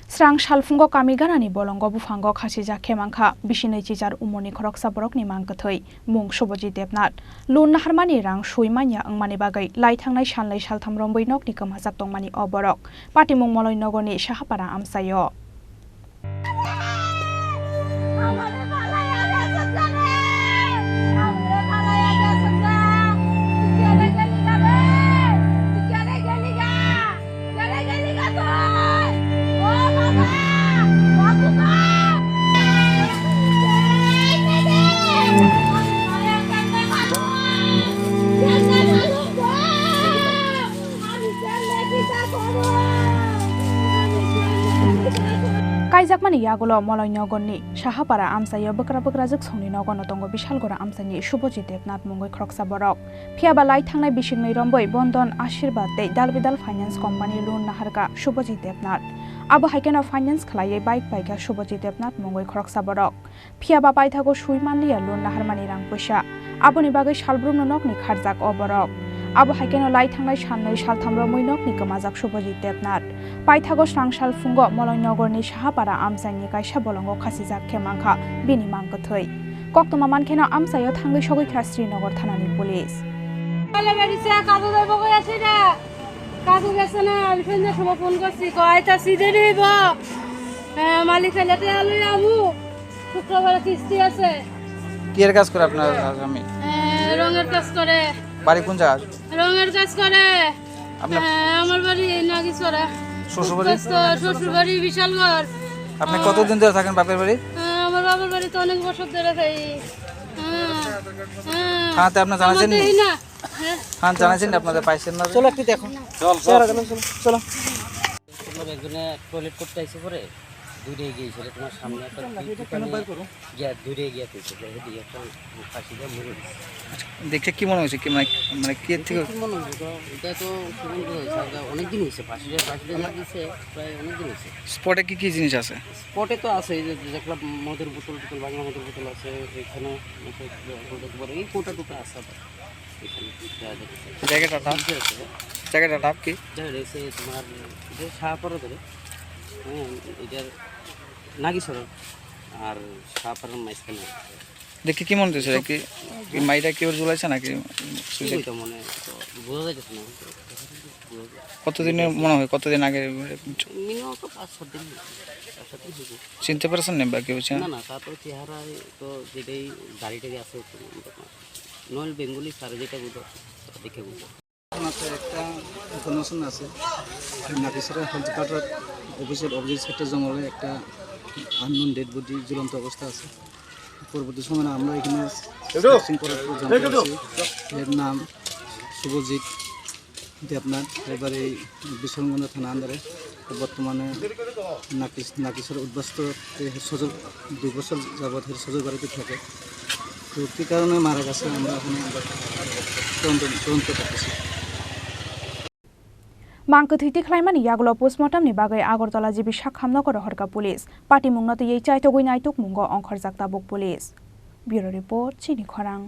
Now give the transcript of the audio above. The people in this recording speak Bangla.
Srang Shalfungo Kamiganani Bolongo Bufango Khasija Kemangka, Bishinai Chijar Omarni Khoroksa Borok ni Mangkathoi, Mung Shoboji Debnat, Lun Naharmani Rang Suwi Manya wngwi bagai lai thangnai sanlai saltham romboi nok ni kamhajak tongmani Borok, Patimung Moloi Nogorni Sahapara Amsayo. Kaijakmani Yagulo Moloi Nogorni Sahapara Amsayo Bakra juk songni nogono tongo Bishalgora Amsani Shoboji Debnat Mungoi Khoroksa Borok Phiaba lai thangnai bisingnai romboi Bandhan Ashirbat tei Dalbidal Finance Company Loan Naharka Shoboji Debnat Abo haikeno finance khlaiye bike baika Shoboji Debnat Mungoi Khoroksa Borok Phiaba paithago Suwi manliya Loan Naharmani rang poisa Aboni bagai salbrumno nokni kharjak Borok Abo haikeno lai thangnai sanlai saltham romoi nokni kamajak Shoboji Debnat Paithago Srang Shalfungo Moloi Nogorni Sahapara Amsaini kaisa bolongo khasijak Kemangka bini mangkathoi Koktoma mankeno Amsayo thangai Thowikha Srinagar thanani police কাকু গেছে না আলফেন্ডে সব ফোন করছি কয়টা সিধে নিব মালিক ফেলেতে আলুই আমু শুক্রবার কিস্তি আছে কি এর কাজ করে আপনার আমি রঙের কাজ করে বাড়ি কোন জায়গা রঙের কাজ করে আপনার আমার বাড়ি নাগিছড়া শ্বশুর বাড়ি বিশালগড় আপনি কতদিন ধরে থাকেন বাপের বাড়ি আমার বাবার বাড়ি তো অনেক বছর ধরে থাকি থানাতে আপনি জানাছেন না হ্যাঁ জানাছেন আপনাদের পাইছেন না চলো একটু দেখো চলো একজনে টয়লেট করতে আইছে পরে দূরে গিয়েছিল তোমার সামনে একটা গিয়া দূরে গিয়া পেয়েছে এদিকে একটা ফাঁসি দিয়ে মরে দেখে কি মনে হয়েছে কি মানে কি থেকে মনে হয়েছে এটা তো সুগন্ধ হয়েছে অনেকদিন হয়েছে ফাঁসি দিয়ে লাগিয়েছে প্রায় অনেকদিন হয়েছে স্পটে কি জিনিস আছে স্পটে তো আছে এই যে দেখলাম মদের বোতল বাংলা মদের বোতল আছে এখানে এই কোটা টুকা আছে জায়গাটা নাম কি রয়েছে তোমার শাহপাড়া ধরে হ্যাঁ এটার নাগিছড়া আর শাহপাড়ার মাঝখানে দেখে কি মনে হচ্ছে কি মাইটা কেউ জ্বলাইছে নাকি মনে বোঝা যাচ্ছে না কতদিনের মনে হয় কতদিন আগে মিনিমাম তো 5-7 দিন চিনতে পারছেন না বা কেউ না তারপরে চেহারা তো যেটাই গাড়িটাকে আছে নল বেঙ্গলি স্যার যেটা বুঝো দেখে বুঝো একটা ইনফরমেশন আছে নাগিছড়া হেলথ কার্ডের অফিসের অপোজিট সেক্টর জঙ্গলে একটা আননোন ডেড বডি ঝুলন্ত অবস্থা আছে পরবর্তী সময় আমরা এখানে সার্চিং করার পর জানতে পারছি এর নাম শুভজিৎ দেবনাথ এবারে বিশালগঞ্জ থানা আন্ডারে বর্তমানে নাগিছড়া উদ্বাস্ত সজল 2 বছর যাবৎ সজল বাড়িতে থাকে তো কী কারণে মারা গেছে আমরা ওখানে তদন্ত করতেছি Mangkathiti khlaimani yagulo postmortem ni bagai Agartala jibi Sakhamnagor Horka police Patimungna to yei chaitogoi naituk mungo ongkhorjak tabuk police Bureau report Chini Khorang